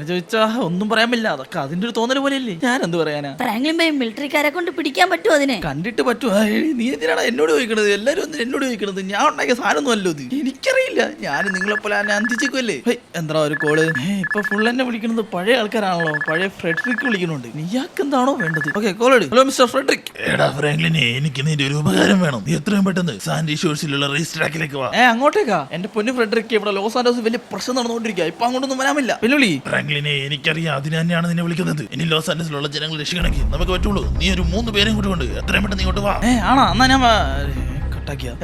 അങ്ങനെ ചോദിച്ചാ ഒന്നും പറയാൻ പറ്റില്ല. അതൊക്കെ അതിന്റെ ഒരു തോന്നൽ പോലെയല്ലേ. ഞാൻ എന്ത് പറയാനാ? ഫ്രാങ്ക്ലിൻ ബൈ മിലിറ്ററിക്കാരെ കൊണ്ട് പിടിക്കാൻ പറ്റുമോ അതിനെ? കണ്ടിട്ട് പറ്റുമോ? നീ എന്തിനാണ് എന്നോട് ചോദിക്കണത്? എല്ലാരും ഒന്നും എന്നോട് ചോദിക്കണത്. ഞാൻ ഉണ്ടാക്കിയ സാധനമൊന്നും അല്ലോ ഇത്. എനിക്കറിയില്ല. ഞാൻ നിങ്ങളെ പോലെ അന്തിച്ചേക്കുമല്ലേ. എന്താ ഒരു കോള്? ഇപ്പൊ ഫുൾ എന്നെ വിളിക്കുന്നത് പഴയ ആൾക്കാരാണല്ലോ. പഴയ ഫ്രെഡറിക് വിളിക്കുന്നുണ്ട്. നീയാക്ക് എന്താണോ വേണ്ടത്? Okay call. Hello mister Frederick. എടാ ഫ്രാങ്ക്ലിനെ, എനിക്ക് നിന്റെ ഒരു ഉപകാരം വേണം. നീ എത്രയും പെട്ടെന്ന് സാൻഡി ഷോഴ്സിലുള്ള റേസ് ട്രാക്കിലേക്ക് വാ. അങ്ങോട്ടേക്കാ? എന്റെ പൊന്നു ഫ്രെഡറിക്, ഇവിടെ ലോസ് ആൻഡോസ് വലിയ പ്രശ്നം നടന്നുകൊണ്ടിരിക്കുക. ഇപ്പൊ അങ്ങോട്ടൊന്നും വരാമില്ല. വെല്ലുവിളി. ഫ്രാങ്ക്ലിനെ, എനിക്കറിയാം, അതിന് തന്നെയാണ് നിന്നെ വിളിക്കുന്നത്. ഇനി ലോസ് ആൻഡോസിലുള്ള ജനങ്ങൾ രക്ഷിക്കണമെങ്കിൽ നമുക്ക് പറ്റുള്ളൂ. നീ ഒരു 3 പേരെയും കൂട്ടി കൊണ്ട് എത്രയും പെട്ടെന്ന് ഇങ്ങോട്ട് വാ. ആണോ? എന്നാ ഞാൻ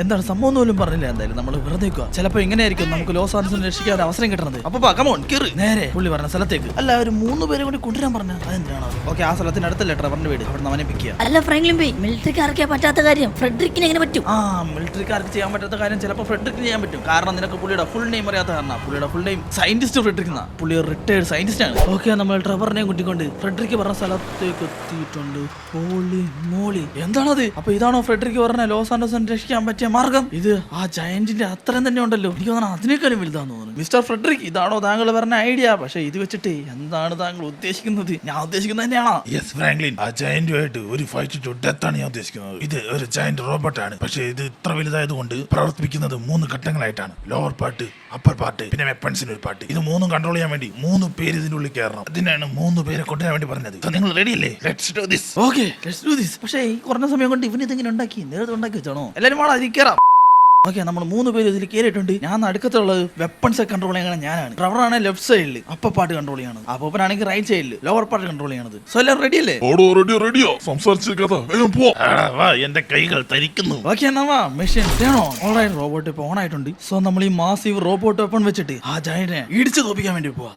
എന്താണ് സംഭവം പോലും പറഞ്ഞില്ല. എന്തായാലും നമ്മൾ വെറുതെ ചിലപ്പോ ഇങ്ങനെയായിരിക്കും നമുക്ക് ലോസ് ആൻഡോസിനെ രക്ഷിക്കാൻ ഒരു അവസരം കിട്ടുന്നത്. അപ്പൊ കമോൺ കേറ് നേരെ പുള്ളി പറഞ്ഞ സ്ഥലത്തേക്ക്. അല്ല, ഒരു 3 പേരെ കൂടി കൊണ്ടുവരാൻ പറഞ്ഞ അതെന്തിനാണ്? ഓക്കെ, ആ സ്ഥലത്തിന് അടുത്തല്ലേ ട്രെവറിന്റെ വീട്. അവിടെ അവനെ പിക്ക് ചെയ്യാം. അല്ല ഫ്രാങ്ക്ലിൻ ബൈ, മിലിറ്ററിക്കാർക്കേ പറ്റാത്ത കാര്യം ഫ്രെഡറിക്കിന് എങ്ങനെ പറ്റും? മിലിറ്ററിക്കാർക്ക് ചെയ്യാൻ പറ്റാത്ത കാര്യം ചിലപ്പോൾ ഫ്രെഡറിക്കിന് ചെയ്യാൻ പറ്റും. കാരണം നിനക്ക് പുള്ളിയുടെ ഫുൾ നെയിം അറിയാത്ത കാരണം. പുള്ളിയുടെ ഫുൾ നെയിം സയന്റിസ്റ്റ് ഫ്രെഡറിക് എന്നാ. പുള്ളി റിട്ടയർഡ് സയന്റിസ്റ്റ് ആണ്. ഓക്കെ, നമ്മൾ ട്രെവറിനെ കൂട്ടിക്കൊണ്ട് ഫ്രെഡറിക് പറഞ്ഞ സ്ഥലത്തേക്ക് എത്തിയിട്ടുണ്ട്. ഹോളി മോളി, എന്താണത്? അപ്പൊ ഇതാണോ ഫ്രെഡറിക് പറഞ്ഞ ലോസ് ആൻഡോസിനെ രക്ഷിക്കാൻ പറ്റിയ മാർഗം? ഇത് ആ ജയന്റിന്റെ അത്രയും തന്നെ ഉണ്ടല്ലോ. എനിക്ക് തോന്നുന്നു അതിനേക്കാളും വലുതാന്ന് തോന്നുന്നു. മിസ്റ്റർ ഫ്രെഡറിക്, ഇതാണോ താങ്കൾ പറഞ്ഞ ഐഡിയ? പക്ഷെ ഇത് വെച്ചിട്ട് എന്താണ് താങ്കൾ ഉദ്ദേശിക്കുന്നത്? ഞാൻ ഉദ്ദേശിക്കുന്നത് തന്നെയാണോ? യെസ് ഫ്രാങ്ക്ലിൻ, ആ ജയന്റുമായിട്ട് ഒരു ഫൈറ്റ് ടു ഡെത്ത് ആണ് ഞാൻ ഉദ്ദേശിക്കുന്നത്. ഇത് ഒരു ജയന്റ് റോബോട്ടാണ്. പക്ഷെ ഇത് ഇത്ര വലുതായതുകൊണ്ട് പ്രവർത്തിപ്പിക്കുന്നത് 3 ഘട്ടങ്ങളായിട്ടാണ്. ലോവർ പാർട്ട്, അപ്പർ പാർട്ട്, പിന്നെ വെപ്പൺസിന് ഒരു പാർട്ട്. ഇത് 3 കൺട്രോൾ ചെയ്യാൻ വേണ്ടി 3 പേര് ഇതിന്റെ ഉള്ളിൽ കയറണം. അതിനാണ് 3 പേരെ കൊണ്ടുവരാൻ വേണ്ടി പറഞ്ഞത്. നിങ്ങൾ റെഡി അല്ലേ? Let's do this. Okay, let's do this. പക്ഷേ ഈ കുറഞ്ഞ സമയം കൊണ്ട് ഇവന് ഇതെങ്ങനെ ഉണ്ടാക്കി? നേരത്തെ ഉണ്ടാക്കി വെച്ചാണോ? എല്ലാവരും വേണം അതിൽ കയറാം. ഓക്കെ, നമ്മൾ 3 പേര് ഇതിൽ കയറിയിട്ടുണ്ട്. ഞാൻ അടുക്കത്തുള്ളത് വെപ്പൺസ് കൺട്രോൾ ചെയ്യണം ഞാനാണ്. ഡ്രൈവറാണ് ലെഫ്റ്റ് സൈഡിൽ, അപ്പർ പാർട്ട് കൺട്രോൾ ചെയ്യണം. അപ്പോനാണെങ്കിൽ റൈറ്റ് സൈഡിൽ ലോവർ പാർട്ട് കൺട്രോൾ ചെയ്യണത്. സോ എല്ലാവരും റെഡി അല്ലേ? റെഡിയോ സംസാരിച്ചേക്കാ, വേഗം പോ. എന്റെ കൈകൾ തരിക്കുന്നു. ഓക്കെ, എന്നാ മെഷീൻ ചെയ്യണോ? ഓൾറൈറ്റ്, റോബോട്ട് ഇപ്പൊ ഓൺ ആയിട്ടുണ്ട്. സോ നമ്മൾ ഈ മാസീവ് റോബോട്ട് വെപ്പൺ വെച്ചിട്ട് ആ ജയന്റിനെ ഇടിച്ചു തോപ്പിക്കാൻ വേണ്ടി പോവാ.